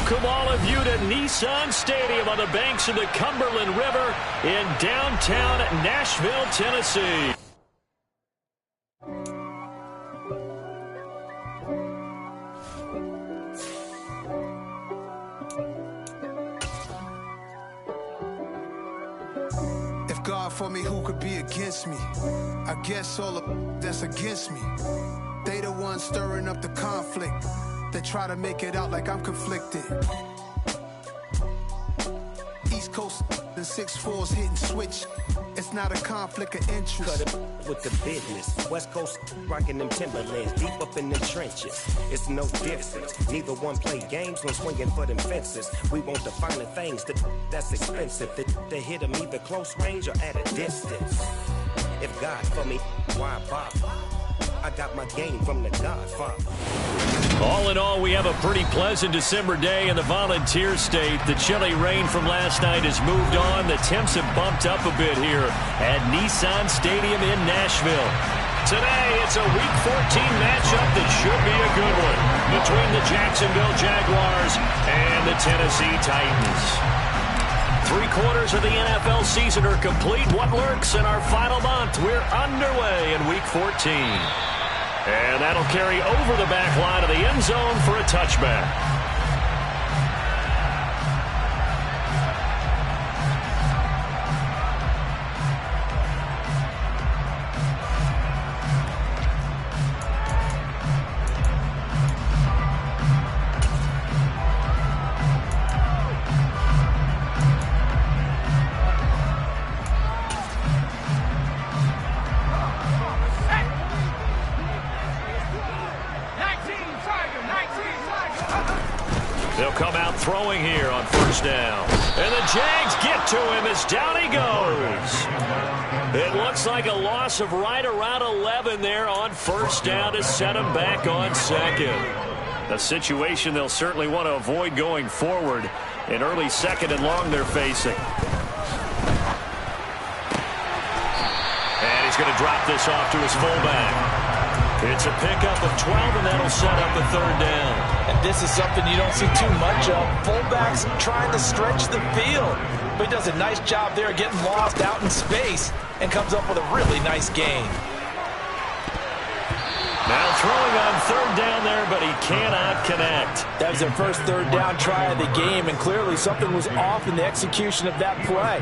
Welcome all of you to Nissan Stadium on the banks of the Cumberland River in downtown Nashville, Tennessee. If God for me, who could be against me? I guess all of that's against me. They the ones stirring up the conflict. They try to make it out like I'm conflicted. East Coast and 6'4's hitting switch. It's not a conflict of interest. Cut it with the business. West Coast rocking them Timberlands, deep up in them trenches. It's no difference. Neither one play games when swinging for them fences. We want the finer things that's expensive. They hit them either close range or at a distance. If God for me, why bother? I got my game from the Godfather. All in all, we have a pretty pleasant December day in the Volunteer State. The chilly rain from last night has moved on. The temps have bumped up a bit here at Nissan Stadium in Nashville. Today, it's a Week 14 matchup that should be a good one between the Jacksonville Jaguars and the Tennessee Titans. 3/4 of the NFL season are complete. What lurks in our final month? We're underway in Week 14. And that'll carry over the back line of the end zone for a touchback. They'll come out throwing here on first down. And the Jags get to him as down he goes. It looks like a loss of right around 11 there on first down to set him back on second. A situation they'll certainly want to avoid going forward. In early second and long they're facing. And he's going to drop this off to his fullback. It's a pickup of 12, and that'll set up a third down. And this is something you don't see too much of. Fullbacks trying to stretch the field. But he does a nice job there getting lost out in space and comes up with a really nice gain. Now throwing on third down there, but he cannot connect. That was their first third down try of the game, and clearly something was off in the execution of that play.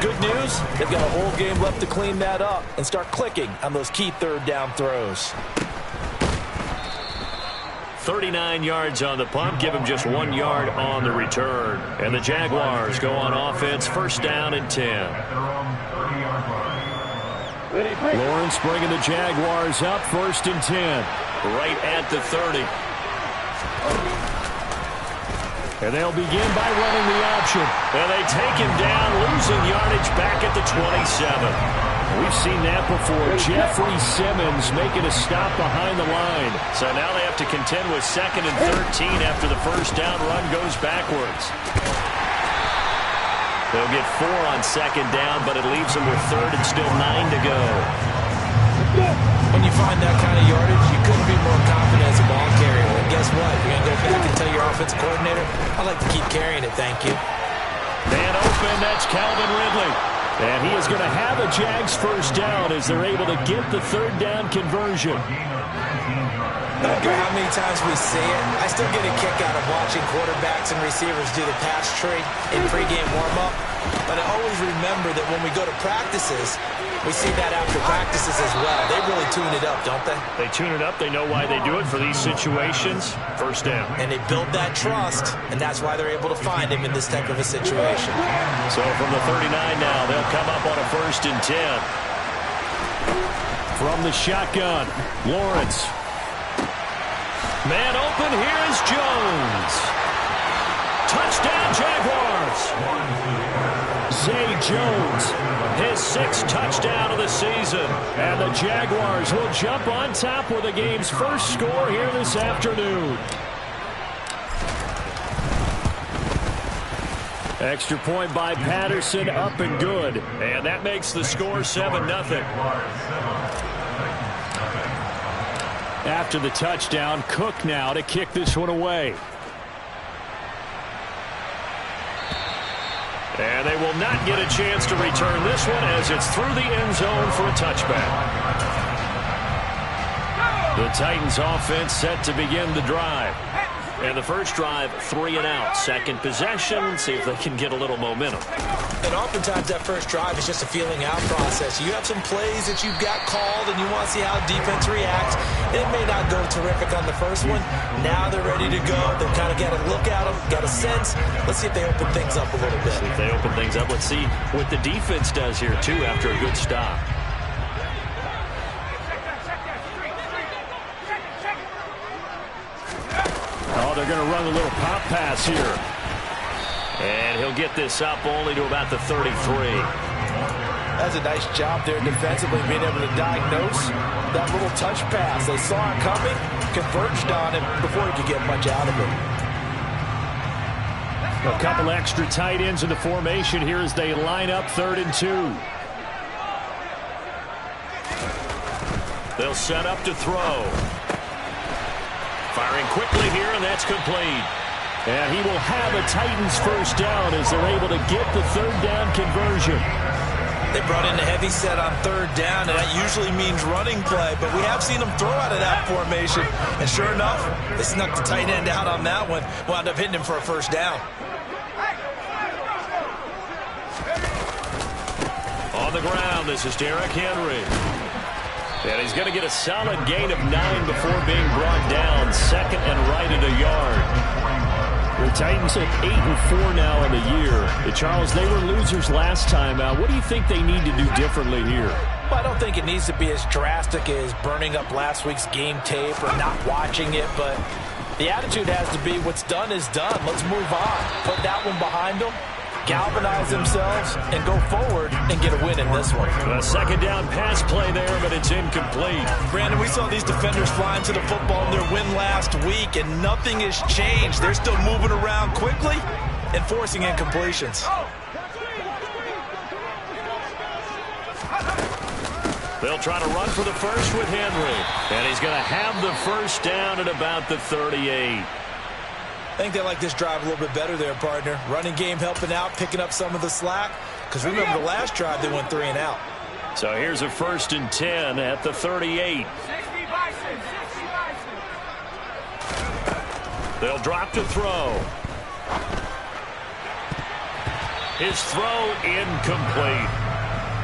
Good news, they've got a whole game left to clean that up and start clicking on those key third down throws. 39 yards on the punt, give him just 1 yard on the return. And the Jaguars go on offense, first down and 10. Lawrence bringing the Jaguars up, first and 10. Right at the 30. And they'll begin by running the option. And they take him down, losing yardage back at the 27. We've seen that before. Jeffrey Simmons making a stop behind the line. So now they have to contend with second and 13 after the first down run goes backwards. They'll get 4 on second down, but it leaves them with third and still 9 to go. When you find that kind of yardage, you couldn't be more confident as a ball carrier. And guess what? You're going to go back and tell your offensive coordinator, I'd like to keep carrying it, thank you. Man open, that's Calvin Ridley. And he is going to have a Jags first down as they're able to get the third down conversion. I don't care how many times we see it, I still get a kick out of watching quarterbacks and receivers do the pass tree in pregame warm-up. But I always remember that when we go to practices, we see that after practices as well. They really tune it up, don't they? They tune it up. They know why they do it for these situations. First down. And they build that trust, and that's why they're able to find him in this type of a situation. So from the 39 now, they'll come up on a first and 10. From the shotgun, Lawrence. Man open, here is Jones. Touchdown, Jaguars. Zay Jones, his 6th touchdown of the season. And the Jaguars will jump on top with the game's first score here this afternoon. Extra point by Patterson, up and good. And that makes the score 7-0. After the touchdown, Cook now to kick this one away. And they will not get a chance to return this one as it's through the end zone for a touchback. The Titans offense set to begin the drive. And the first drive, 3 and out. Second possession, see if they can get a little momentum. And oftentimes that first drive is just a feeling out process. You have some plays that you've got called and you want to see how defense reacts. It may not go terrific on the first one. Now they're ready to go. They've kind of got a look at them, got a sense. Let's see if they open things up a little bit. See if they open things up. Let's see what the defense does here, too, after a good stop. Oh, they're going to run a little pop pass here. And he'll get this up only to about the 33. That's a nice job there defensively, being able to diagnose that little touch pass. They saw it coming, converged on him before he could get much out of it. A couple extra tight ends in the formation here as they line up 3rd and 2. They'll set up to throw. Firing quickly here, and that's complete. And he will have a Titans first down as they're able to get the 3rd down conversion. They brought in a heavy set on 3rd down, and that usually means running play, but we have seen them throw out of that formation. And sure enough, they snuck the tight end out on that one, wound up hitting him for a first down. On the ground, this is Derrick Henry. And he's going to get a solid gain of 9 before being brought down. 2nd and right at a yard. The Titans at 8-4 now in the year. Charles, they were losers last time out. What do you think they need to do differently here? Well, I don't think it needs to be as drastic as burning up last week's game tape or not watching it, but the attitude has to be what's done is done. Let's move on. Put that one behind them. Galvanize themselves and go forward and get a win in this one. A 2nd down pass play there, but it's incomplete. Brandon, we saw these defenders flying to the football in their win last week, and nothing has changed. They're still moving around quickly and forcing incompletions. They'll try to run for the first with Henry, and he's going to have the first down at about the 38. I think they like this drive a little bit better there, partner. Running game helping out, picking up some of the slack. Because remember the last drive, they went 3 and out. So here's a 1st and 10 at the 38. They'll drop to throw. His throw incomplete.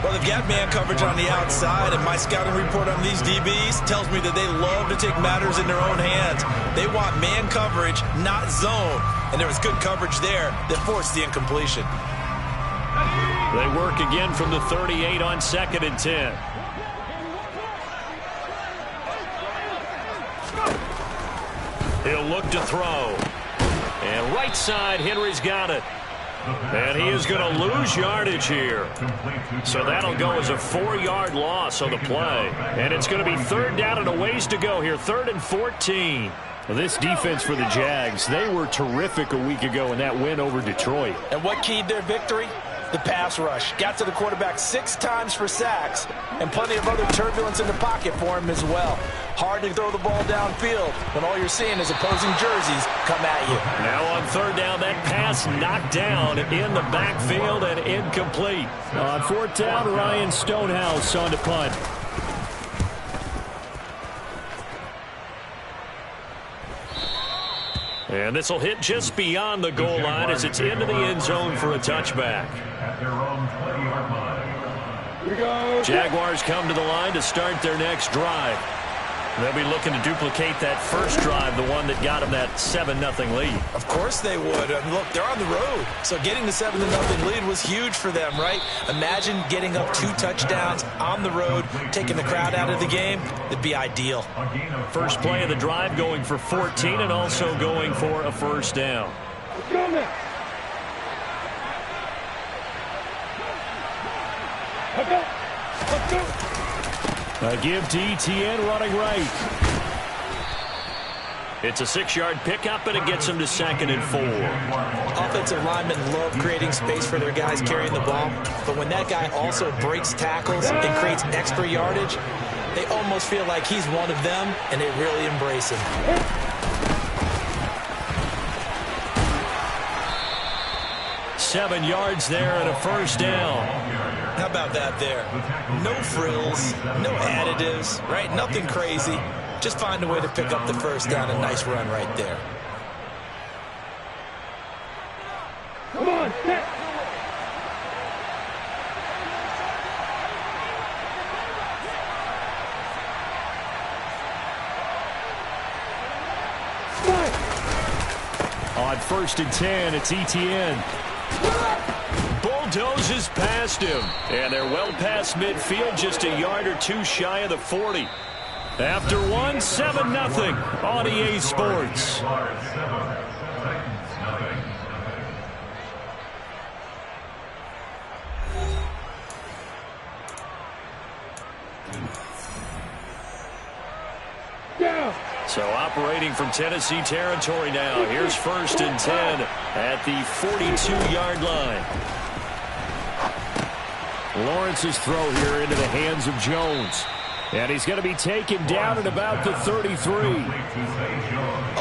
Well, they've got man coverage on the outside, and my scouting report on these DBs tells me that they love to take matters in their own hands. They want man coverage, not zone. And there was good coverage there that forced the incompletion. They work again from the 38 on 2nd and 10. He'll look to throw. And right side, Henry's got it. And he is going to lose yardage here. So that'll go as a 4-yard loss on the play. And it's going to be 3rd down and a ways to go here. 3rd and 14. Well, this defense for the Jags, they were terrific a week ago in that win over Detroit. And what keyed their victory? The pass rush. Got to the quarterback 6 times for sacks, and plenty of other turbulence in the pocket for him as well. Hard to throw the ball downfield when all you're seeing is opposing jerseys come at you. Now on 3rd down, that pass knocked down in the backfield and incomplete. On 4th down, Ryan Stonehouse on to punt. And this will hit just beyond the goal line as it's into the end zone for a touchback. Jaguars come to the line to start their next drive. They'll be looking to duplicate that first drive, the one that got them that 7-0 lead. Of course they would. I mean, look, they're on the road. So getting the 7-0 lead was huge for them, right? Imagine getting up 2 touchdowns on the road, taking the crowd out of the game. It'd be ideal. First play of the drive going for 14 and also going for a first down. Let's go. A give to ETN running right. It's a 6-yard pickup, and it gets them to 2nd and 4. Offensive linemen love creating space for their guys carrying the ball, but when that guy also breaks tackles and creates extra yardage, they almost feel like he's one of them, and they really embrace him. 7 yards there and a first down. How about that there? No frills, no additives, right? Nothing crazy. Just find a way to pick up the first down. A nice run right there. Come on, set. On 1st and 10, it's Etienne. Bulldozes past him. And they're well past midfield, just a yard or two shy of the 40. After one, 7-0 on EA Sports. So operating from Tennessee territory now. Here's 1st and 10 at the 42-yard line. Lawrence's throw here into the hands of Jones. And he's going to be taken down at about the 33.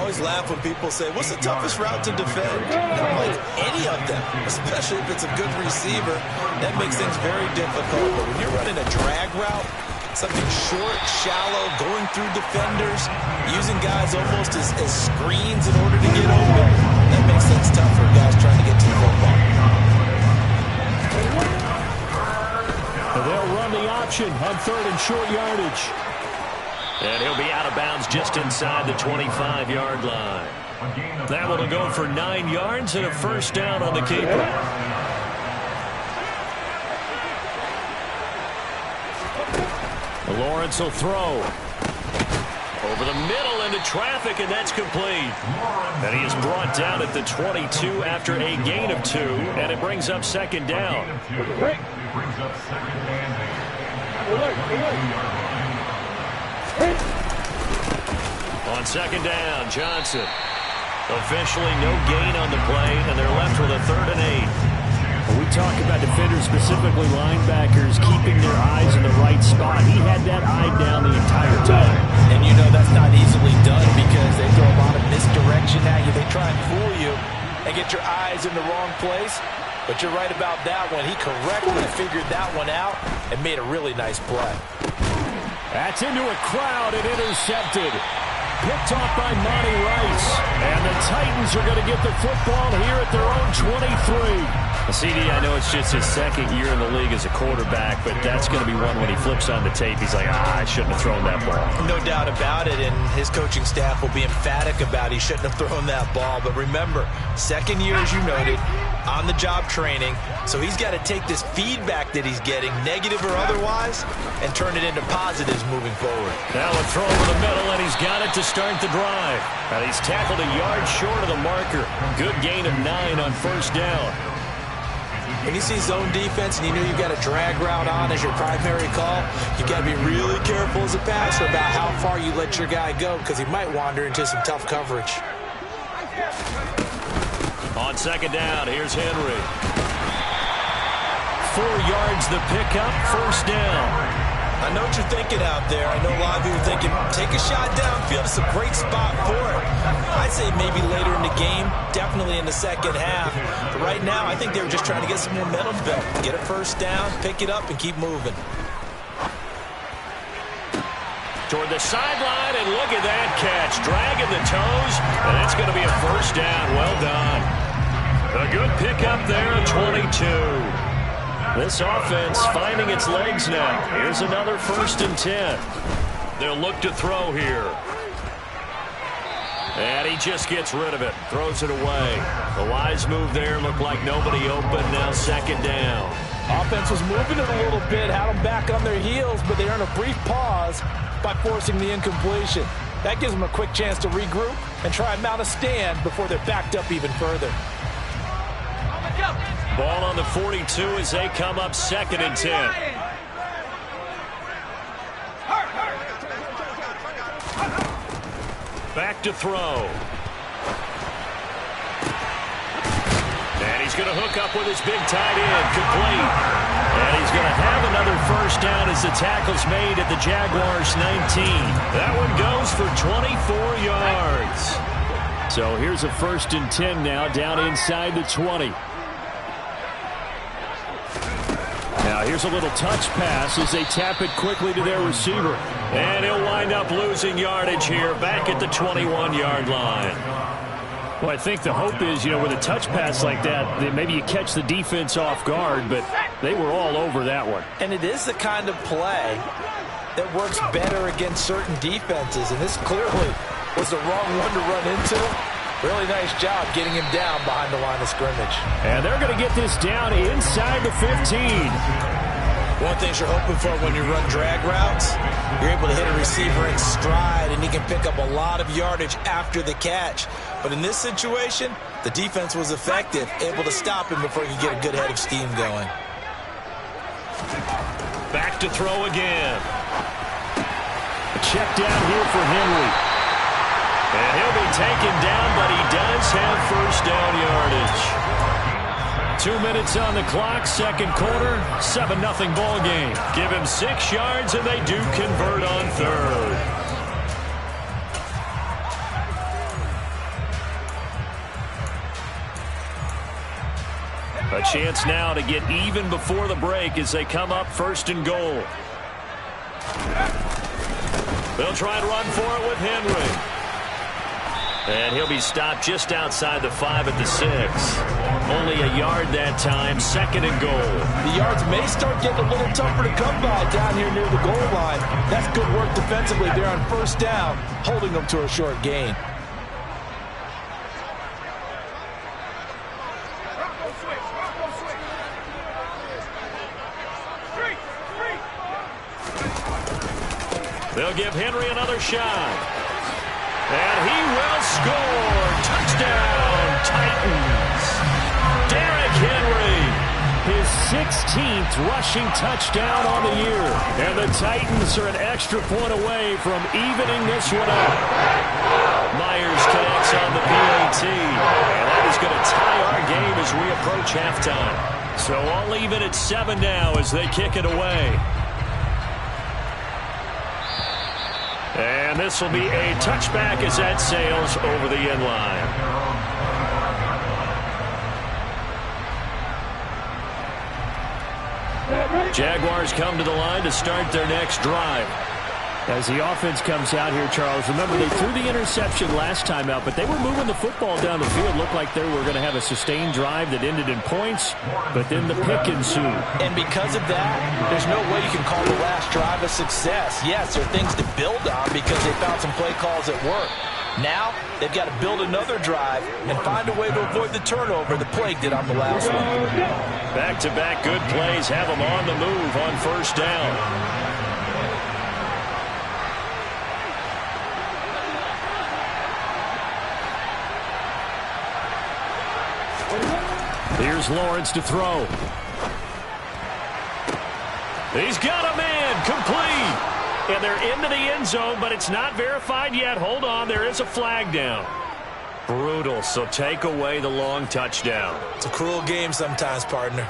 Always laugh when people say, what's the toughest route to defend? Not like any of them, especially if it's a good receiver. That makes things very difficult. But when you're running a drag route, something short, shallow, going through defenders, using guys almost as screens in order to get open, that makes things tough for guys trying to get to the football. They'll run the option on 3rd and short yardage. And he'll be out of bounds just inside the 25-yard line. That one will go for 9 yards and a first down on the keeper. Lawrence will throw. Over the middle into traffic, and that's complete. And he is brought down at the 22 after a gain of 2, and it brings up 2nd down. On 2nd down, Johnson. Officially no gain on the play, and they're left with a 3rd and 8. We talk about defenders, specifically linebackers, keeping their eyes in the right spot. He had that eye down the entire time. And you know that's not easily done because they throw a lot of misdirection at you. They try and fool you and get your eyes in the wrong place. But you're right about that one. He correctly figured that one out and made a really nice play. That's into a crowd and intercepted. Picked off by Monty Rice. And the Titans are going to get the football here at their own 23. CD, I know it's just his 2nd year in the league as a quarterback, but that's going to be one when he flips on the tape. He's like, I shouldn't have thrown that ball. No doubt about it, and his coaching staff will be emphatic about he shouldn't have thrown that ball. But remember, 2nd year, as you noted, on-the-job training, so he's got to take this feedback that he's getting, negative or otherwise, and turn it into positives moving forward. Now a throw over the middle, and he's got it to start the drive. And he's tackled a yard short of the marker. Good gain of 9 on 1st down. When you see zone defense and you know you've got a drag route on as your primary call, you've got to be really careful as a passer about how far you let your guy go because he might wander into some tough coverage. On 2nd down, here's Henry. 4 yards the pickup, 1st down. I know what you're thinking out there. I know a lot of you are thinking, take a shot downfield. It's a great spot for it. I'd say maybe later in the game, definitely in the 2nd half. But right now, I think they were just trying to get some momentum built. Get a 1st down, pick it up, and keep moving. Toward the sideline, and look at that catch. Dragging the toes, and that's going to be a 1st down. Well done. A good pickup there at 22. This offense finding its legs now. Here's another 1st and 10. They'll look to throw here. And he just gets rid of it. Throws it away. The wise move there. Looked like nobody open. Now 2nd down. Offense was moving it a little bit. Had them back on their heels, but they earned a brief pause by forcing the incompletion. That gives them a quick chance to regroup and try and mount a stand before they're backed up even further. Ball on the 42 as they come up 2nd and 10. Back to throw. And he's going to hook up with his big tight end. Complete. And he's going to have another 1st down as the tackle's made at the Jaguars' 19. That one goes for 24 yards. So here's a 1st and 10 now down inside the 20. Now here's a little touch pass as they tap it quickly to their receiver. And he'll wind up losing yardage here back at the 21-yard line. Well, I think the hope is, with a touch pass like that, that maybe you catch the defense off guard, but they were all over that one. And it is the kind of play that works better against certain defenses, and this clearly was the wrong one to run into. Really nice job getting him down behind the line of scrimmage. And they're going to get this down inside the 15. One thing you're hoping for when you run drag routes, you're able to hit a receiver in stride, and he can pick up a lot of yardage after the catch. But in this situation, the defense was effective, able to stop him before he could get a good head of steam going. Back to throw again. A check down here for Henry. And he'll be taken down, but he does have first down yardage. 2 minutes on the clock, second quarter, 7-0 ball game. Give him 6 yards, and they do convert on third. A chance now to get even before the break as they come up first and goal. They'll try and run for it with Henry. And he'll be stopped just outside the 5 at the 6. Only a yard that time, second and goal. The yards may start getting a little tougher to come by down here near the goal line. That's good work defensively there on first down, holding them to a short gain. They'll give Henry another shot. And he will score. Touchdown, Titans. Derrick Henry. His 16th rushing touchdown on the year. And the Titans are an extra point away from evening this one up. Myers connects on the PAT. And that is going to tie our game as we approach halftime. So all even at 7 now as they kick it away. And this will be a touchback as that sails over the end line. Jaguars come to the line to start their next drive. As the offense comes out here, Charles, remember they threw the interception last time out, but they were moving the football down the field. Looked like they were going to have a sustained drive that ended in points, but then the pick ensued. And because of that, there's no way you can call the last drive a success. Yes, there are things to build on because they found some play calls that work. Now, they've got to build another drive and find a way to avoid the turnover that plagued it on the last one. Back-to-back good plays have them on the move on first down. Here's Lawrence to throw. He's got a man, complete. And they're into the end zone, but it's not verified yet. Hold on, there is a flag down. Brutal, so take away the long touchdown. It's a cruel game sometimes, partner.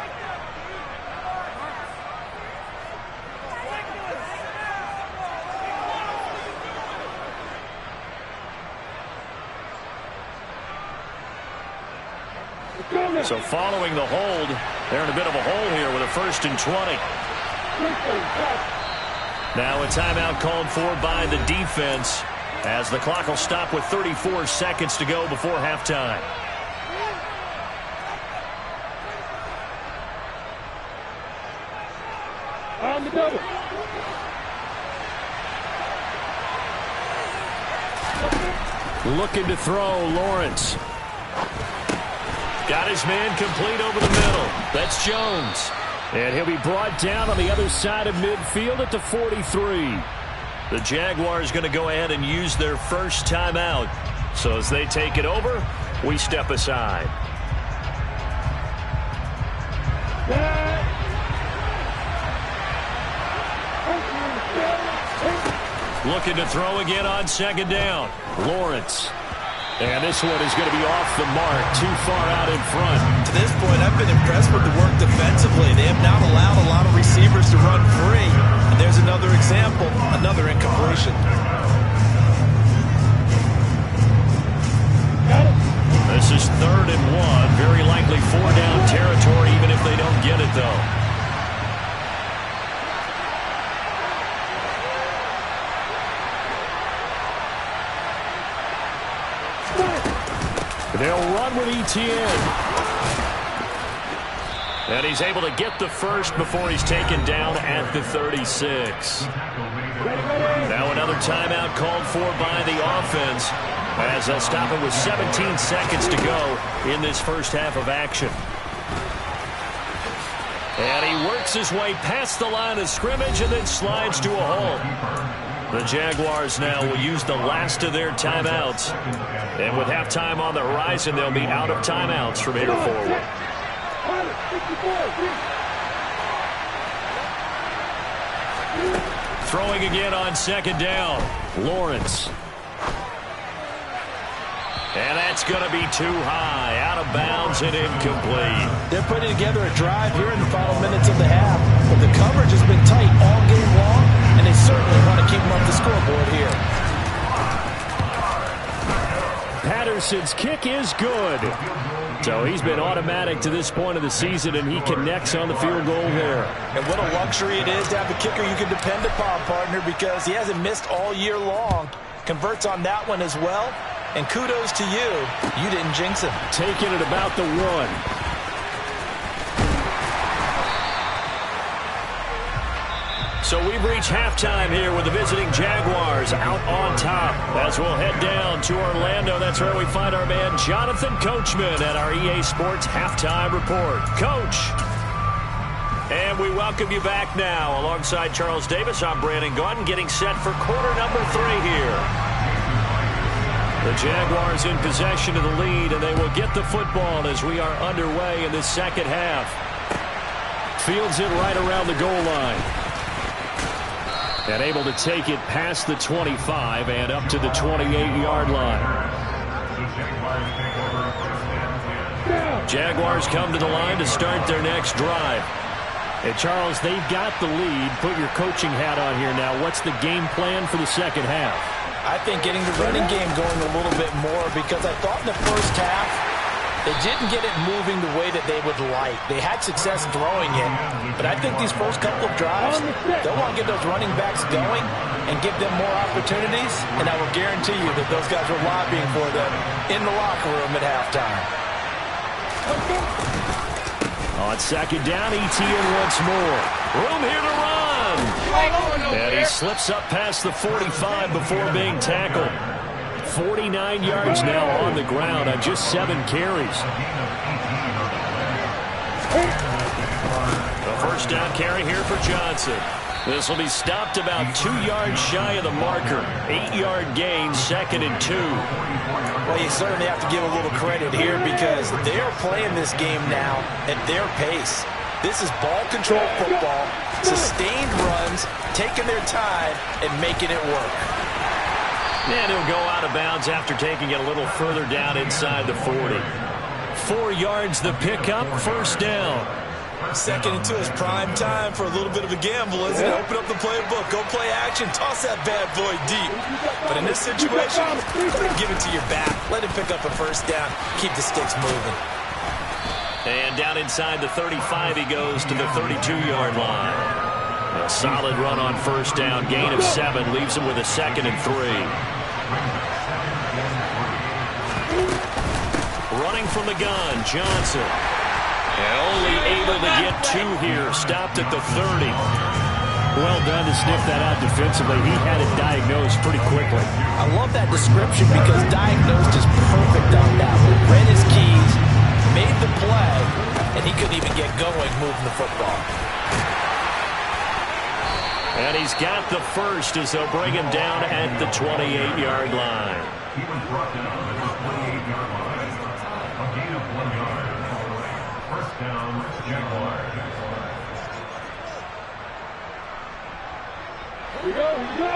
So following the hold, they're in a bit of a hole here with a 1st and 20. Now a timeout called for by the defense as the clock will stop with 34 seconds to go before halftime. On the double. Looking to throw, Lawrence. Got his man complete over the middle. That's Jones. And he'll be brought down on the other side of midfield at the 43. The Jaguars going to go ahead and use their first timeout. So as they take it over, we step aside. Looking to throw again on second down. Lawrence. And this one is going to be off the mark, too far out in front. To this point, I've been impressed with the work defensively. They have not allowed a lot of receivers to run free. And there's another example, another incompletion. This is 3rd and 1. Very likely 4-down territory, even if they don't get it, though. They'll run with Etienne. And he's able to get the first before he's taken down at the 36. Now another timeout called for by the offense, as they'll stop it with 17 seconds to go in this first half of action. And he works his way past the line of scrimmage and then slides to a halt. The Jaguars now will use the last of their timeouts. And with halftime on the horizon, they'll be out of timeouts from here forward. Throwing again on second down. Lawrence. And that's going to be too high. Out of bounds and incomplete. They're putting together a drive here in the final minutes of the half. But the coverage has been tight all game long, and they certainly want to keep them up the scoreboard here. Patterson's kick is good. So he's been automatic to this point of the season, and he connects on the field goal there. And what a luxury it is to have a kicker you can depend upon, partner, because he hasn't missed all year long. Converts on that one as well. And kudos to you. You didn't jinx him. Taking it about the 1. So we've reached halftime here with the visiting Jaguars out on top. As we'll head down to Orlando, that's where we find our man Jonathan Coachman at our EA Sports Halftime Report. Coach. And we welcome you back now. Alongside Charles Davis, I'm Brandon Gaudin, getting set for quarter number 3 here. The Jaguars in possession of the lead, and they will get the football as we are underway in this second half. Fields it right around the goal line. And able to take it past the 25 and up to the 28-yard line. Jaguars come to the line to start their next drive. And Charles, they've got the lead. Put your coaching hat on here now. What's the game plan for the second half? I think getting the running game going a little bit more, because I thought in the first half they didn't get it moving the way that they would like. They had success throwing it, but I think these first couple of drives, they'll want to get those running backs going and give them more opportunities, and I will guarantee you that those guys were lobbying for them in the locker room at halftime. On second down, Etienne once more. Room here to run. And he slips up past the 45 before being tackled. 49 yards now on the ground on just 7 carries. A first down carry here for Johnson. This will be stopped about 2 yards shy of the marker. 8-yard gain, 2nd and 2. Well, you certainly have to give a little credit here, because they are playing this game now at their pace. This is ball control football, sustained runs, taking their time and making it work. And he'll go out of bounds after taking it a little further down inside the 40. 4 yards the pickup, first down. 2nd and 2 is prime time for a little bit of a gamble, isn't it? Open up the playbook, go play action, toss that bad boy deep. But in this situation, go ahead and give it to your back. Let him pick up a first down, keep the sticks moving. And down inside the 35 he goes to the 32-yard line. A solid run on first down, gain of 7, leaves him with a 2nd and 3. Running from the gun, Johnson. And only able to get 2 here, stopped at the 30. Well done to sniff that out defensively. He had it diagnosed pretty quickly. I love that description, because diagnosed is perfect on that one. Read his keys, made the play, and he couldn't even get going moving the football. And he's got the first as they'll bring him down at the 28-yard line. He was brought down at the 28-yard line. A gain of 1 yard. First down, Jaguars. Here we go, here we go.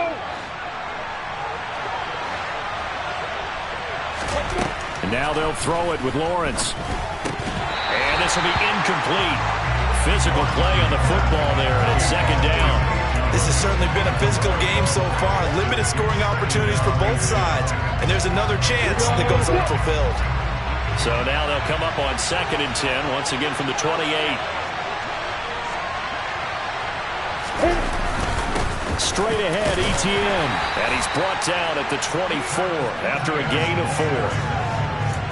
And now they'll throw it with Lawrence. And this will be incomplete. Physical play on the football there, and it's 2nd down. This has certainly been a physical game so far. Limited scoring opportunities for both sides. And there's another chance that goes unfulfilled. So now they'll come up on 2nd and 10, once again from the 28. Straight ahead, Etienne. And he's brought down at the 24 after a gain of 4.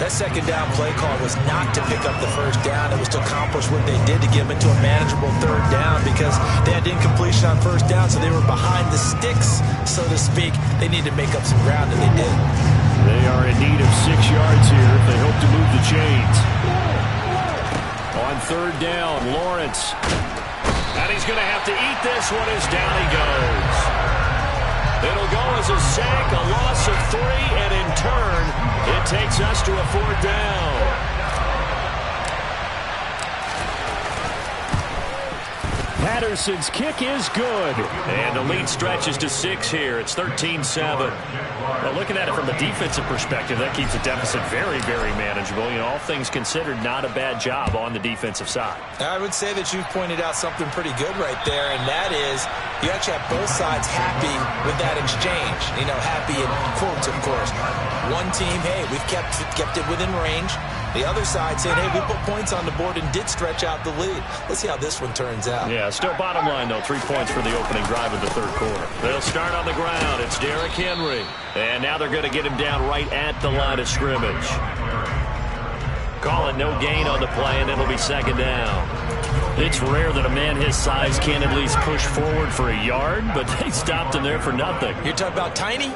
That second down play call was not to pick up the first down. It was to accomplish what they did to get them into a manageable third down because they had incompletion on first down, so they were behind the sticks, so to speak. They needed to make up some ground, and they did. They are in need of 6 yards here if they hope to move the chains. On third down, Lawrence. And he's going to have to eat this one as down he goes. It'll go as a sack, a loss of 3, and in turn, it takes us to a 4th down. Patterson's kick is good. And the lead stretches to 6 here. It's 13-7. Well, looking at it from the defensive perspective, that keeps the deficit very, very manageable. You know, all things considered, not a bad job on the defensive side. I would say that you've pointed out something pretty good right there, and that is you actually have both sides happy with that exchange. You know, happy in quotes, of course. One team, hey, we've kept it within range. The other side saying, hey, we put points on the board and did stretch out the lead. Let's see how this one turns out. Yeah, still bottom line, though. 3 points for the opening drive of the third quarter. They'll start on the ground. It's Derrick Henry. And now they're going to get him down right at the line of scrimmage. Call it no gain on the play, and it'll be 2nd down. It's rare that a man his size can at least push forward for a yard, but they stopped him there for nothing. You're talking about Tiny?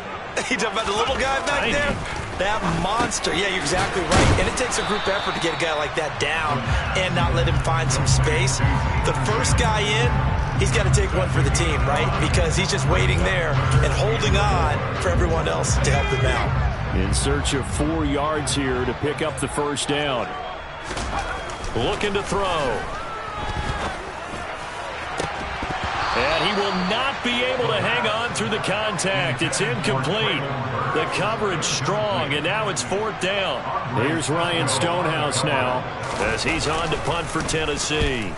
You talking about the little guy back there? That monster. Yeah, you're exactly right. And it takes a group effort to get a guy like that down and not let him find some space. The first guy in, he's got to take one for the team, right? Because he's just waiting there and holding on for everyone else to help him out. In search of 4 yards here to pick up the first down. Looking to throw. And he will not be able to hang on through the contact. It's incomplete. The coverage strong, and now it's 4th down. Here's Ryan Stonehouse now as he's on to punt for Tennessee.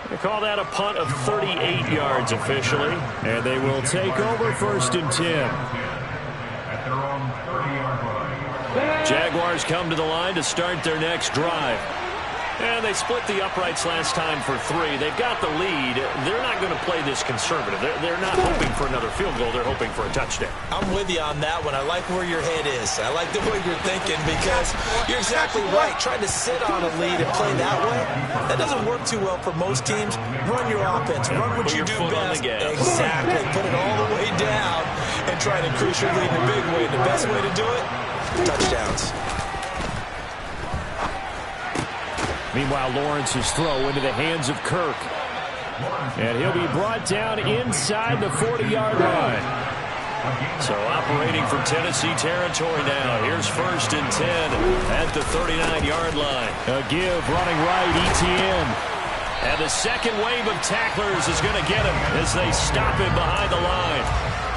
They call that a punt of 38 yards officially. And they will take over 1st and 10. At their own 30-yard line. Jaguars come to the line to start their next drive. And they split the uprights last time for 3. They've got the lead. They're not going to play this conservative. They're not hoping for another field goal. They're hoping for a touchdown. I'm with you on that one. I like where your head is. I like the way you're thinking because you're exactly right. Trying to sit on a lead and play that way, that doesn't work too well for most teams. Run your offense. Run what you do best. Exactly. Put it all the way down and try to increase your lead in a big way. The best way to do it, touchdowns. Meanwhile, Lawrence's throw into the hands of Kirk. And he'll be brought down inside the 40-yard line. So operating from Tennessee territory now. Here's 1st and 10 at the 39-yard line. A give running right, Etienne. And the second wave of tacklers is going to get him as they stop him behind the line.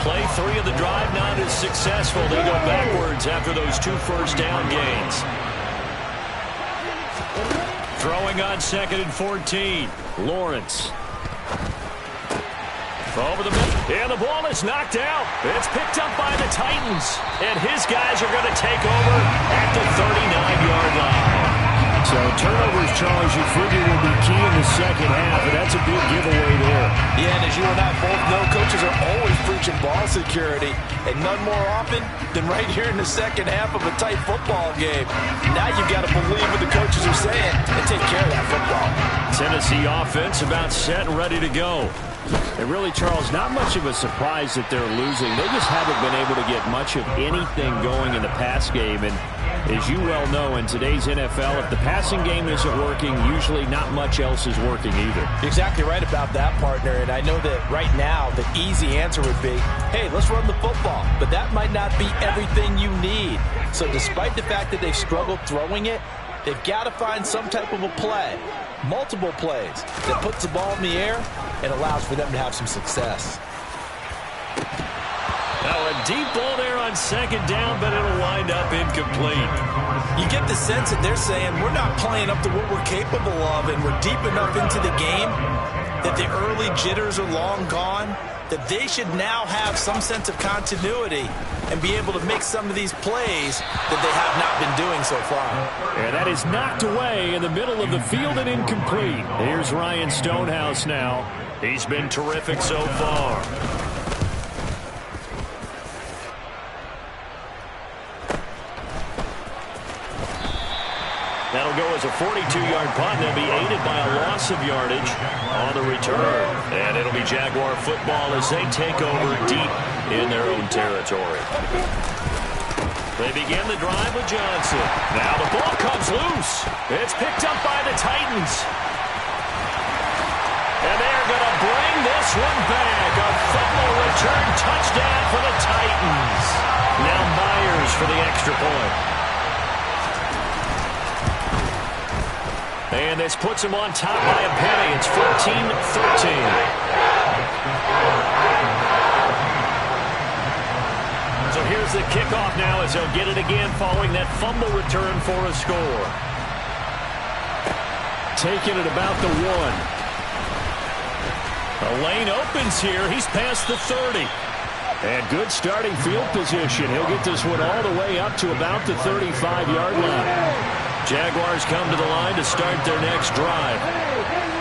Play 3 of the drive not as successful. They go backwards after those 2 first down gains. Throwing on 2nd and 14. Lawrence. Over the middle. And the ball is knocked out. It's picked up by the Titans. And his guys are going to take over at the 39-yard line. So turnovers, Charles, you figure will be key in the second half, and that's a big giveaway there. Yeah, and as you and I both know, coaches are always preaching ball security, and none more often than right here in the second half of a tight football game. Now you've got to believe what the coaches are saying and take care of that football. Tennessee offense about set and ready to go. And really, Charles, not much of a surprise that they're losing. They just haven't been able to get much of anything going in the pass game. And as you well know, in today's NFL, if the passing game isn't working, usually not much else is working either. You're exactly right about that, partner. And I know that right now the easy answer would be, hey, let's run the football. But that might not be everything you need. So despite the fact that they've struggled throwing it, they've got to find some type of a play, multiple plays, that puts the ball in the air and allows for them to have some success. Now a deep ball there on 2nd down, but it'll wind up incomplete. You get the sense that they're saying we're not playing up to what we're capable of, and we're deep enough into the game that the early jitters are long gone, that they should now have some sense of continuity and be able to make some of these plays that they have not been doing so far. And that is knocked away in the middle of the field and incomplete. Here's Ryan Stonehouse now He's been terrific so far. That'll go as a 42-yard punt. They'll be aided by a loss of yardage on the return. And it'll be Jaguar football as they take over deep in their own territory. They begin the drive with Johnson. Now the ball comes loose. It's picked up by the Titans. And they're going to bring this one back. A fumble return touchdown for the Titans. Now Myers for the extra point. And this puts him on top by a penny. It's 14-13. So here's the kickoff now as they'll get it again following that fumble return for a score. Taking it about the 1. The lane opens here. He's past the 30. And good starting field position. He'll get this one all the way up to about the 35-yard line. Jaguars come to the line to start their next drive.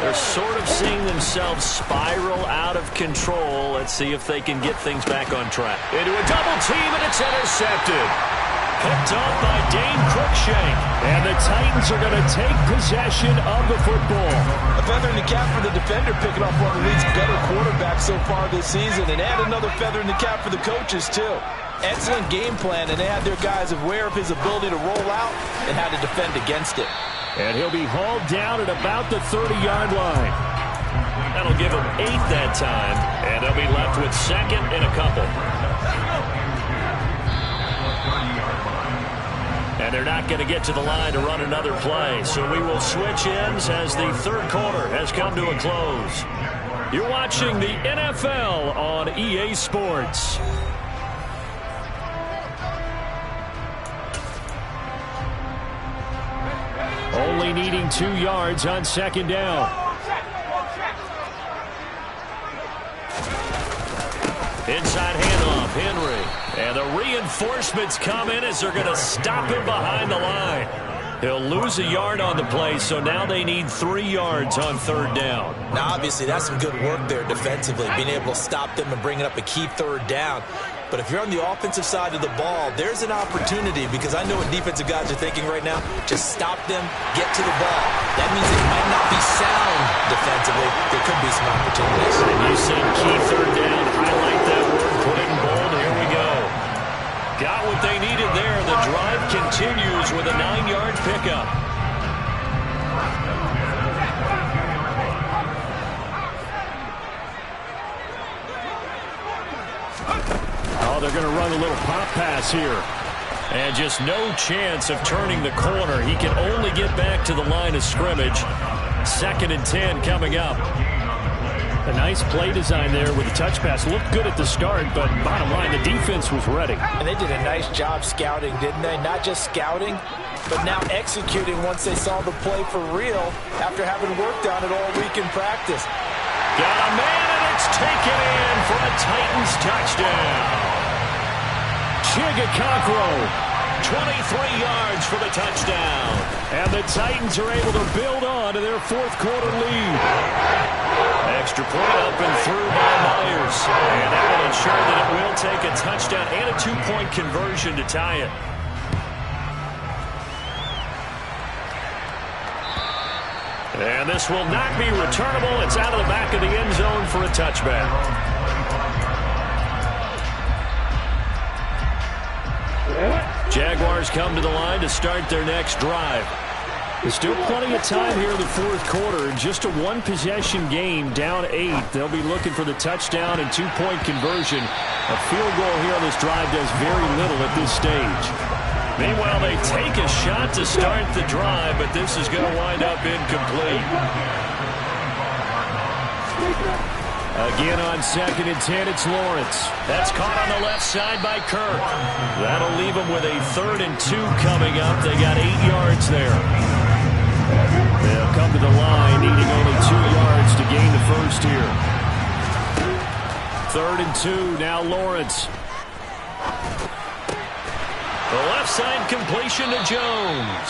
They're sort of seeing themselves spiral out of control. Let's see if they can get things back on track. Into a double team, and it's intercepted. Picked up by Dane Cruikshank. And the Titans are going to take possession of the football. A feather in the cap for the defender, picking up one of the league's better quarterbacks so far this season. And add another feather in the cap for the coaches, too. Excellent game plan, and they had their guys aware of his ability to roll out and how to defend against it. And he'll be hauled down at about the 30-yard line. That'll give him 8 that time, and they'll be left with second and a couple. And they're not going to get to the line to run another play, so we will switch ends as the third quarter has come to a close. You're watching the NFL on EA Sports. Only needing 2 yards on second down. Inside handoff, Henry. And the reinforcements come in as they're going to stop him behind the line. He'll lose a yard on the play, so now they need 3 yards on third down. Now, obviously, that's some good work there defensively, being able to stop them and bringing up a key third down. But if you're on the offensive side of the ball, there's an opportunity, because I know what defensive guys are thinking right now. Just stop them, get to the ball. That means it might not be sound defensively. There could be some opportunities. And you said key third down. Highlight that word, put it in bold. Here we go. Got what they needed there. The drive continues with a 9-yard pickup. Oh, they're going to run a little pop pass here. And just no chance of turning the corner. He can only get back to the line of scrimmage. 2nd and 10 coming up. A nice play design there with the touch pass. Looked good at the start, but bottom line, the defense was ready. And they did a nice job scouting, didn't they? Not just scouting, but now executing once they saw the play for real after having worked on it all week in practice. Got a man, and it's taken in for a Titans touchdown. Chigaconkro, 23 yards for the touchdown. And the Titans are able to build on to their fourth quarter lead. Extra point up and through by Myers. And that will ensure that it will take a touchdown and a 2-point conversion to tie it. And this will not be returnable. It's out of the back of the end zone for a touchback. Jaguars come to the line to start their next drive. There's still plenty of time here in the fourth quarter. Just a one-possession game, down 8. They'll be looking for the touchdown and 2-point conversion. A field goal here on this drive does very little at this stage. Meanwhile, they take a shot to start the drive, but this is going to wind up incomplete. Again on 2nd and 10, it's Lawrence. That's caught on the left side by Kirk. That'll leave them with a 3rd and 2 coming up. They got 8 yards there. They'll come to the line, needing only 2 yards to gain the first here. 3rd and 2, now Lawrence. The left side completion to Jones.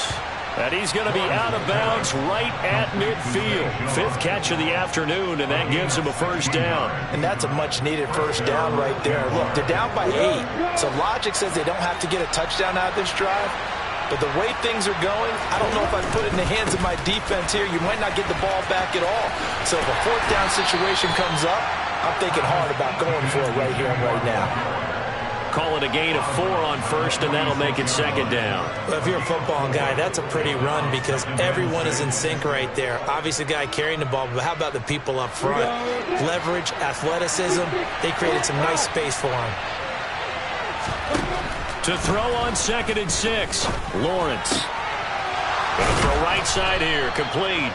And he's going to be out of bounds right at midfield. 5th catch of the afternoon, and that gives him a first down. And that's a much-needed first down right there. Look, they're down by 8, so logic says they don't have to get a touchdown out of this drive. But the way things are going, I don't know if I put it in the hands of my defense here. You might not get the ball back at all. So if a 4th down situation comes up, I'm thinking hard about going for it right here and right now. Call it a gain of 4 on 1st, and that'll make it 2nd down. Well, if you're a football guy, that's a pretty run because everyone is in sync right there. Obviously, the guy carrying the ball, but how about the people up front? Leverage, athleticism, they created some nice space for him. To throw on 2nd and 6, Lawrence. Going to throw right side here, complete.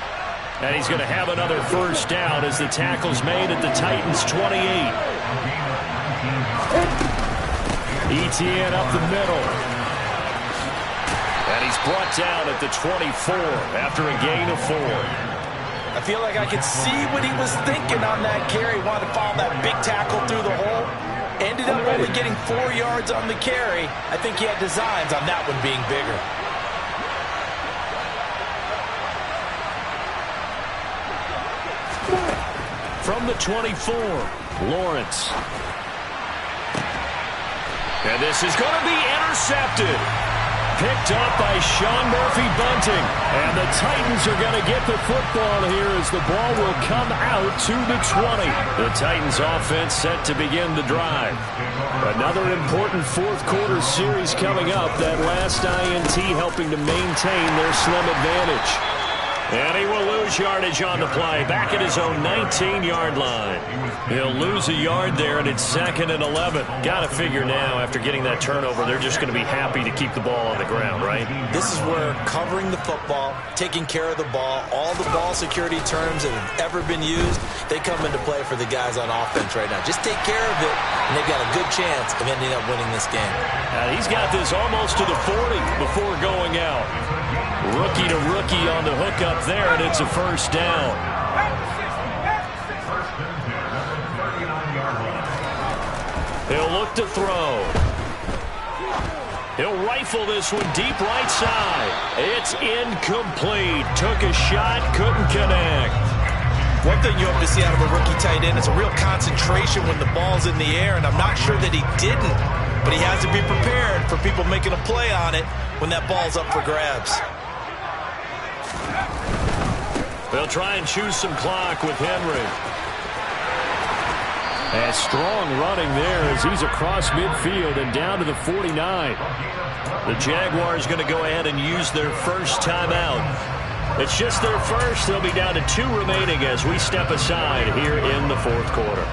And he's going to have another first down as the tackle's made at the Titans' 28. Etienne up the middle. And he's brought down at the 24 after a gain of 4. I feel like I could see what he was thinking on that carry. Wanted to follow that big tackle through the hole. Ended up only getting 4 yards on the carry. I think he had designs on that one being bigger. From the 24, Lawrence. And this is going to be intercepted. Picked up by Sean Murphy-Bunting. And the Titans are going to get the football here as the ball will come out to the 20. The Titans offense set to begin the drive. Another important 4th quarter series coming up. That last INT helping to maintain their slim advantage. And he will lose yardage on the play. Back at his own 19-yard line. He'll lose a yard there, and it's 2nd and 11. Got to figure now, after getting that turnover, they're just going to be happy to keep the ball on the ground, right? This is where covering the football, taking care of the ball, all the ball security terms that have ever been used, they come into play for the guys on offense right now. Just take care of it, and they've got a good chance of ending up winning this game. He's got this almost to the 40 before going out. Rookie to rookie on the hook up there, and it's a first down. He'll look to throw. He'll rifle this one deep right side. It's incomplete. Took a shot, couldn't connect. One thing you hope to see out of a rookie tight end is a real concentration when the ball's in the air, and I'm not sure that he didn't, but he has to be prepared for people making a play on it when that ball's up for grabs. They'll try and choose some clock with Henry. And strong running there as he's across midfield and down to the 49. The Jaguars going to go ahead and use their first timeout. It's just their first. They'll be down to 2 remaining as we step aside here in the 4th quarter.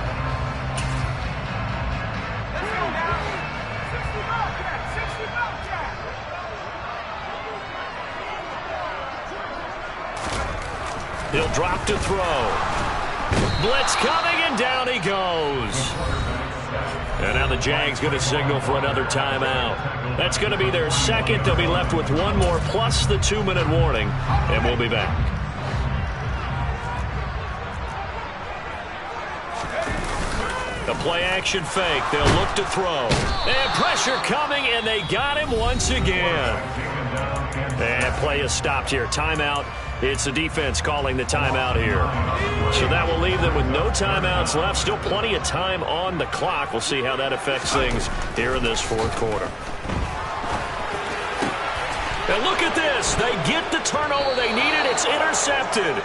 He'll drop to throw. Blitz coming, and down he goes. And now the Jags going to signal for another timeout. That's going to be their 2nd. They'll be left with 1 more plus the 2-minute warning, and we'll be back. The play-action fake. They'll look to throw. And pressure coming, and they got him once again. And play is stopped here. Timeout. It's the defense calling the timeout here. So that will leave them with no timeouts left. Still plenty of time on the clock. We'll see how that affects things here in this 4th quarter. And look at this. They get the turnover they needed. It's intercepted.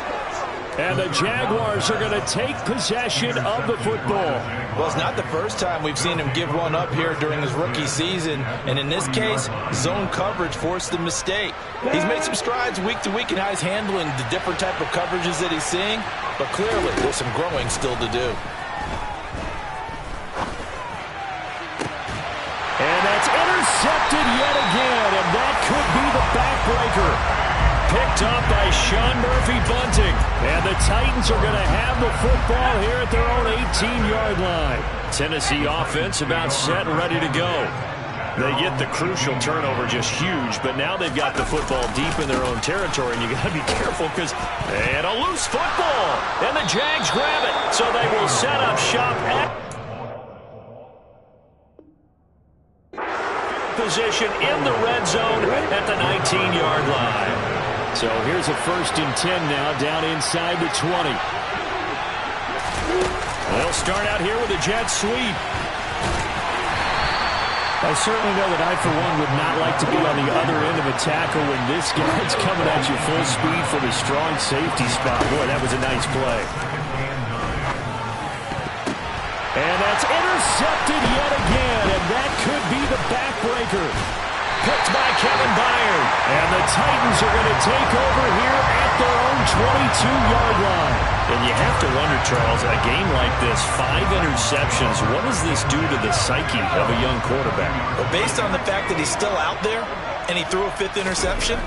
And the Jaguars are going to take possession of the football. Well, it's not the first time we've seen him give one up here during his rookie season. And in this case, zone coverage forced the mistake. He's made some strides week to week in how he's handling the different type of coverages that he's seeing. But clearly, there's some growing still to do. And that's intercepted yet again. And that could be the backbreaker. Picked up by Sean Murphy-Bunting. And the Titans are going to have the football here at their own 18-yard line. Tennessee offense about set and ready to go. They get the crucial turnover, just huge, but now they've got the football deep in their own territory, and you got to be careful because and a loose football, and the Jags grab it, so they will set up shop at position in the red zone at the 19-yard line. So here's a 1st and 10 now, down inside the 20. They'll start out here with a jet sweep. I certainly know that I, for one, would not like to be on the other end of a tackle when this guy's coming at you full speed from a strong safety spot. Boy, that was a nice play. And that's intercepted yet again, and that could be the backbreaker. Picked by Kevin Byard. And the Titans are going to take over here at their own 22-yard line. And you have to wonder, Charles, a game like this, 5 interceptions, what does this do to the psyche of a young quarterback? Well, based on the fact that he's still out there and he threw a 5th interception,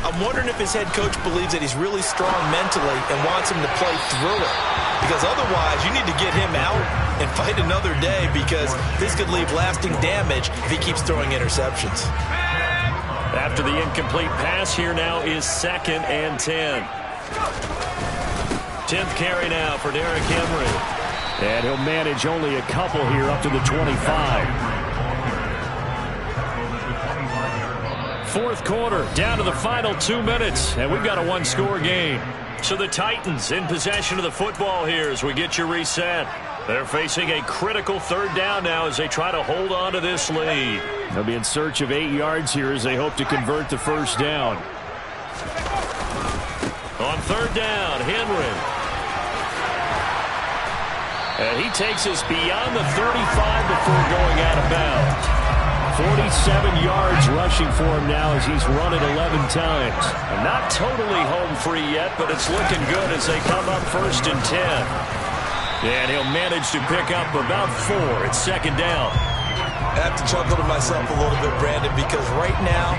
I'm wondering if his head coach believes that he's really strong mentally and wants him to play through it. Because otherwise, you need to get him out and fight another day, because this could leave lasting damage if he keeps throwing interceptions. After the incomplete pass, here now is 2nd and 10. 10th carry now for Derrick Henry. And he'll manage only a couple here up to the 25. 4th quarter, down to the final 2 minutes, and we've got a 1-score game. So the Titans in possession of the football here as we get you reset. They're facing a critical 3rd down now as they try to hold on to this lead. They'll be in search of 8 yards here as they hope to convert the 1st down. On 3rd down, Henry. And he takes us beyond the 35 before going out of bounds. 47 yards rushing for him now as he's run it 11 times. Not totally home free yet, but it's looking good as they come up 1st and 10. And he'll manage to pick up about 4 at 2nd down. I have to chuckle to myself a little bit, Brandon, because right now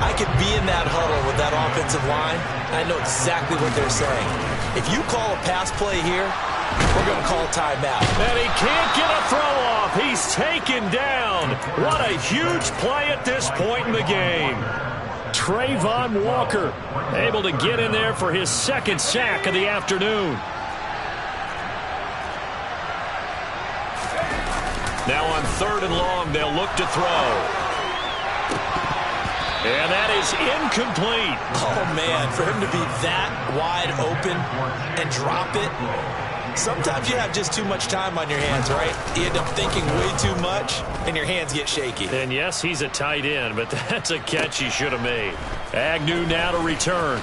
I could be in that huddle with that offensive line. I know exactly what they're saying. If you call a pass play here, we're going to call timeout. And he can't get a throw off. He's taken down. What a huge play at this point in the game. Trayvon Walker able to get in there for his 2nd sack of the afternoon. Now on 3rd and long, they'll look to throw. And that is incomplete. Oh, man, for him to be that wide open and drop it. Sometimes you have just too much time on your hands, right? You end up thinking way too much, and your hands get shaky. And yes, he's a tight end, but that's a catch he should have made. Agnew now to return.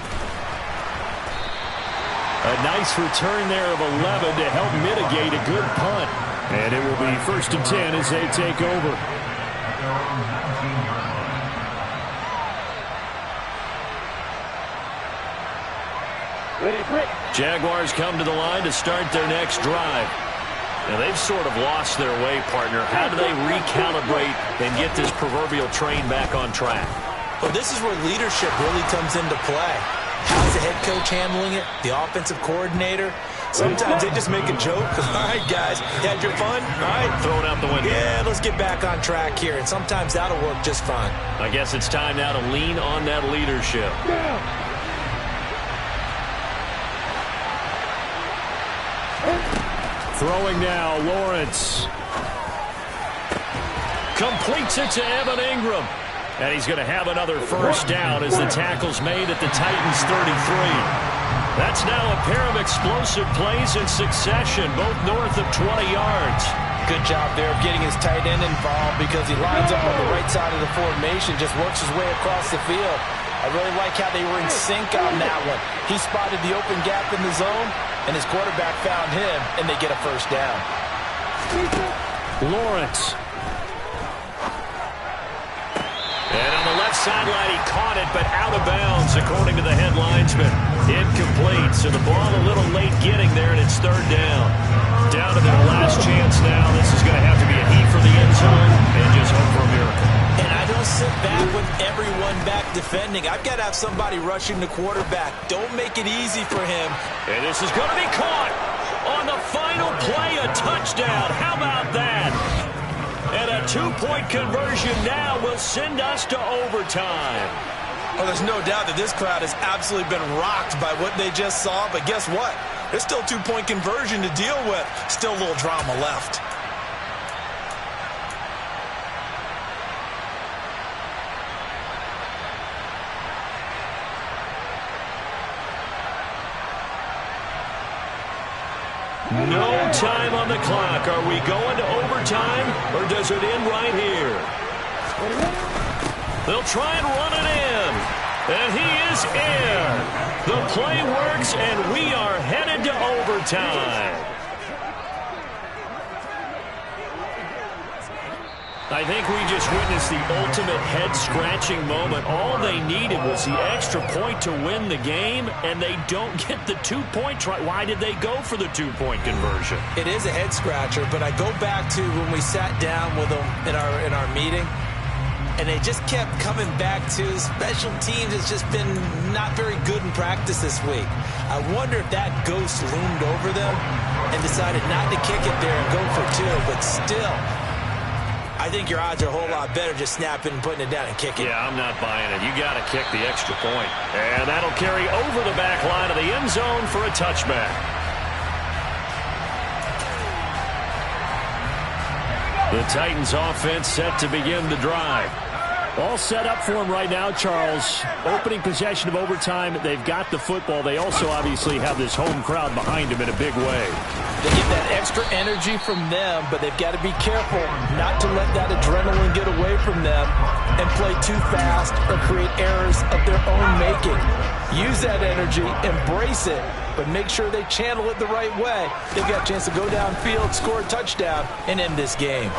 A nice return there of 11 to help mitigate a good punt. And it will be 1st and 10 as they take over. Jaguars come to the line to start their next drive. Now they've sort of lost their way, partner. How do they recalibrate and get this proverbial train back on track? Well, this is where leadership really comes into play. How's the head coach handling it? The offensive coordinator? Sometimes they just make a joke. All right, guys, you had your fun? All right. Throw it out the window. Yeah, let's get back on track here. And sometimes that'll work just fine. I guess it's time now to lean on that leadership. Throwing now, Lawrence. Completes it to Evan Ingram. And he's going to have another 1st down as the tackle's made at the Titans' 33. That's now a pair of explosive plays in succession, both north of 20 yards. Good job there of getting his tight end involved, because he lines up on the right side of the formation, just works his way across the field. I really like how they were in sync on that one. He spotted the open gap in the zone, and his quarterback found him, and they get a 1st down. Lawrence. And on the left sideline, he caught it, but out of bounds, according to the head linesman. Incomplete, so the ball a little late getting there, and it's 3rd down. Down to their last chance now. This is going to have to be a heat for the end zone, and just hope for a miracle. And I don't sit back with everyone back defending. I've got to have somebody rushing the quarterback. Don't make it easy for him. And this is going to be caught on the final play, a touchdown. How about that? And a 2-point conversion now will send us to overtime. Well, there's no doubt that this crowd has absolutely been rocked by what they just saw. But guess what? There's still a 2-point conversion to deal with. Still a little drama left. No time on the clock. Are we going to overtime, or does it end right here? They'll try and run it in. And he is in. The play works, and we are headed to overtime. I think we just witnessed the ultimate head-scratching moment. All they needed was the extra point to win the game, and they don't get the 2-point try. Why did they go for the 2-point conversion? It is a head-scratcher, but I go back to when we sat down with them in our meeting, and they just kept coming back to special teams. It's just been not very good in practice this week. I wonder if that ghost loomed over them and decided not to kick it there and go for 2, but still, I think your odds are a whole lot better just snapping and putting it down and kicking. Yeah, I'm not buying it. You got to kick the extra point. And that'll carry over the back line of the end zone for a touchback. The Titans offense set to begin the drive. All set up for him right now, Charles. Opening possession of overtime. They've got the football. They also obviously have this home crowd behind them in a big way. They get that extra energy from them, but they've got to be careful not to let that adrenaline get away from them and play too fast or create errors of their own making. Use that energy, embrace it, but make sure they channel it the right way. They've got a chance to go downfield, score a touchdown, and end this game.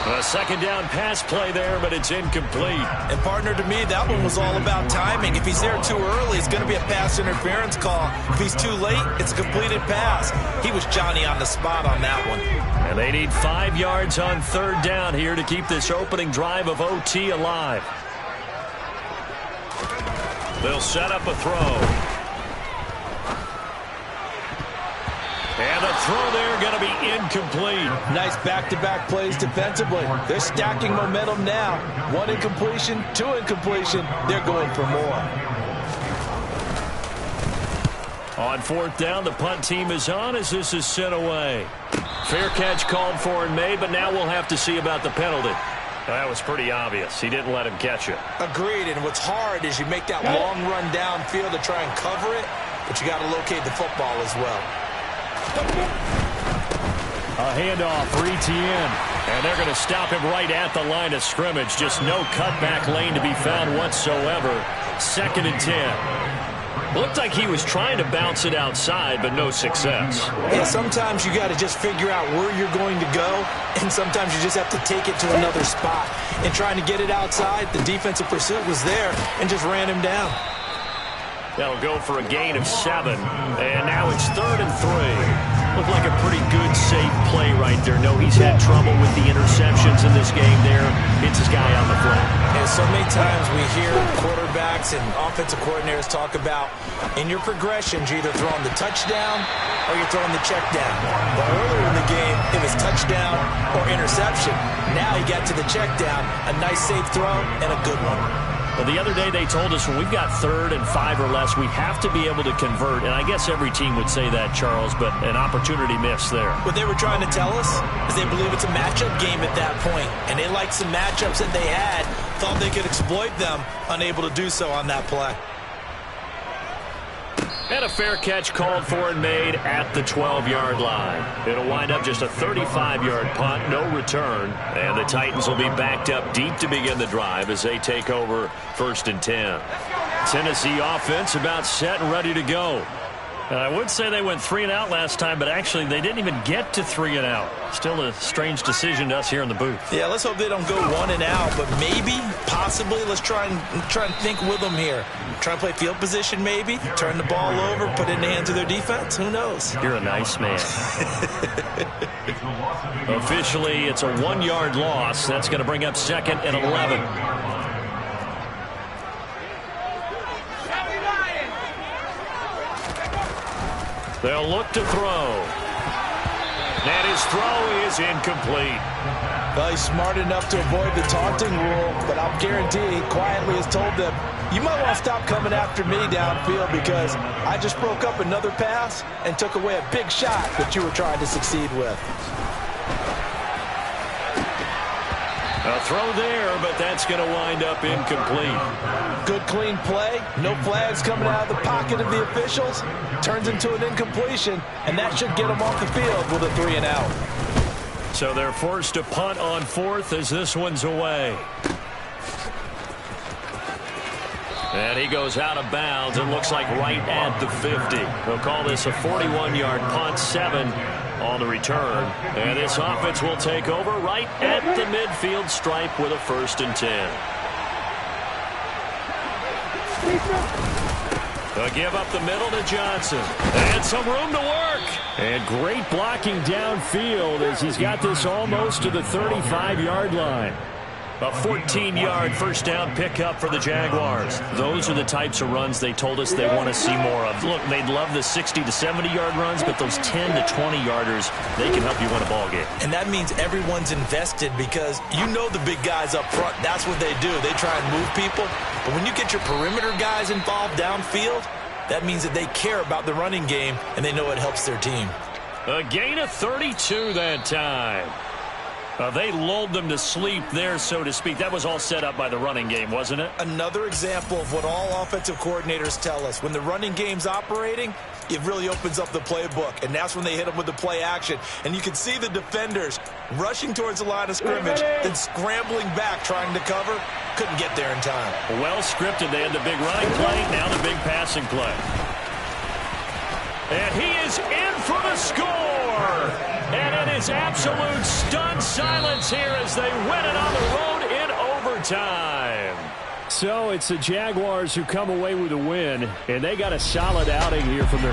A second down pass play there, but it's incomplete. And partner, to me, that one was all about timing. If he's there too early, it's going to be a pass interference call. If he's too late, it's a completed pass. He was Johnny on the spot on that one. And they need 5 yards on third down here to keep this opening drive of OT alive. They'll set up a throw. And the throw there going to be incomplete. Nice back-to-back plays defensively. They're stacking momentum now. 1 incompletion, 2 incompletion. They're going for more. On fourth down, the punt team is on as this is sent away. Fair catch called for and made, but now we'll have to see about the penalty. That was pretty obvious. He didn't let him catch it. Agreed, and what's hard is you make that long run downfield to try and cover it, but you got to locate the football as well. A handoff for Etienne. And they're going to stop him right at the line of scrimmage. Just no cutback lane to be found whatsoever. 2nd and 10. Looked like he was trying to bounce it outside, but no success. Yeah, sometimes you got to just figure out where you're going to go, and sometimes you just have to take it to another spot. And trying to get it outside, the defensive pursuit was there and just ran him down. That'll go for a gain of 7. And now it's 3rd and 3. Looked like a pretty good, safe play right there. No, he's had trouble with the interceptions in this game there. It's his guy on the flat. And so many times we hear quarterbacks and offensive coordinators talk about in your progressions, you're either throwing the touchdown or you're throwing the check down. But earlier in the game, it was touchdown or interception. Now he got to the check down, a nice safe throw, and a good one. Well, the other day they told us when we've got 3rd and 5 or less, we have to be able to convert. And I guess every team would say that, Charles, but an opportunity missed there. What they were trying to tell us is they believe it's a matchup game at that point. And they liked some matchups that they had, thought they could exploit them, unable to do so on that play. And a fair catch called for and made at the 12-yard line. It'll wind up just a 35-yard punt, no return. And the Titans will be backed up deep to begin the drive as they take over 1st and 10. Tennessee offense about set and ready to go. And I would say they went 3 and out last time, but actually they didn't even get to 3 and out. Still a strange decision to us here in the booth. Yeah, let's hope they don't go 1 and out, but maybe, possibly, let's try and think with them here. Try and play field position maybe, turn the ball over, put it in the hands of their defense. Who knows? You're a nice man. Officially, it's a 1-yard loss. That's going to bring up 2nd and 11. They'll look to throw. And his throw is incomplete. Well, he's smart enough to avoid the taunting rule, but I'll guarantee he quietly has told them, you might want to stop coming after me downfield because I just broke up another pass and took away a big shot that you were trying to succeed with. A throw there, but that's going to wind up incomplete. Good clean play. No flags coming out of the pocket of the officials. Turns into an incompletion, and that should get them off the field with a 3-and-out. So they're forced to punt on fourth as this one's away. And he goes out of bounds. It looks like right at the 50. They'll call this a 41-yard punt, 7 on the return. And this offense will take over right at the midfield stripe with a 1st and 10. They'll give up the middle to Johnson. And some room to work. And great blocking downfield as he's got this almost to the 35-yard line. A 14-yard first down pickup for the Jaguars. Those are the types of runs they told us they want to see more of. Look, they'd love the 60 to 70-yard runs, but those 10 to 20-yarders, they can help you win a ball game. And that means everyone's invested because you know the big guys up front. That's what they do. They try and move people. But when you get your perimeter guys involved downfield, that means that they care about the running game, and they know it helps their team. A gain of 32 that time. They lulled them to sleep there, so to speak. That was all set up by the running game, wasn't it? Another example of what all offensive coordinators tell us. When the running game's operating, it really opens up the playbook, and that's when they hit them with the play action. And you can see the defenders rushing towards the line of scrimmage, then scrambling back trying to cover. Couldn't get there in time. Well scripted. They had the big running play, now the big passing play. And he is in for the score! And it is absolute stunned silence here as they win it on the road in overtime. So it's the Jaguars who come away with a win, and they got a solid outing here from their